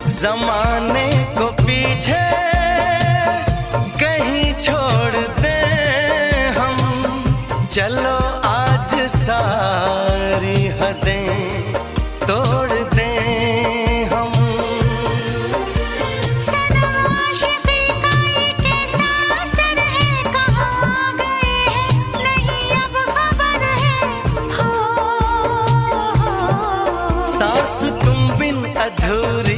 जमाने को पीछे कहीं छोड़ दे हम, चलो आज सारी हदें तोड़ दे हम। सनम आशिक़ी का ये कैसा असर है, कहाँ गए हैं नहीं अब खबर है। हो सांस तुम बिन अधूरी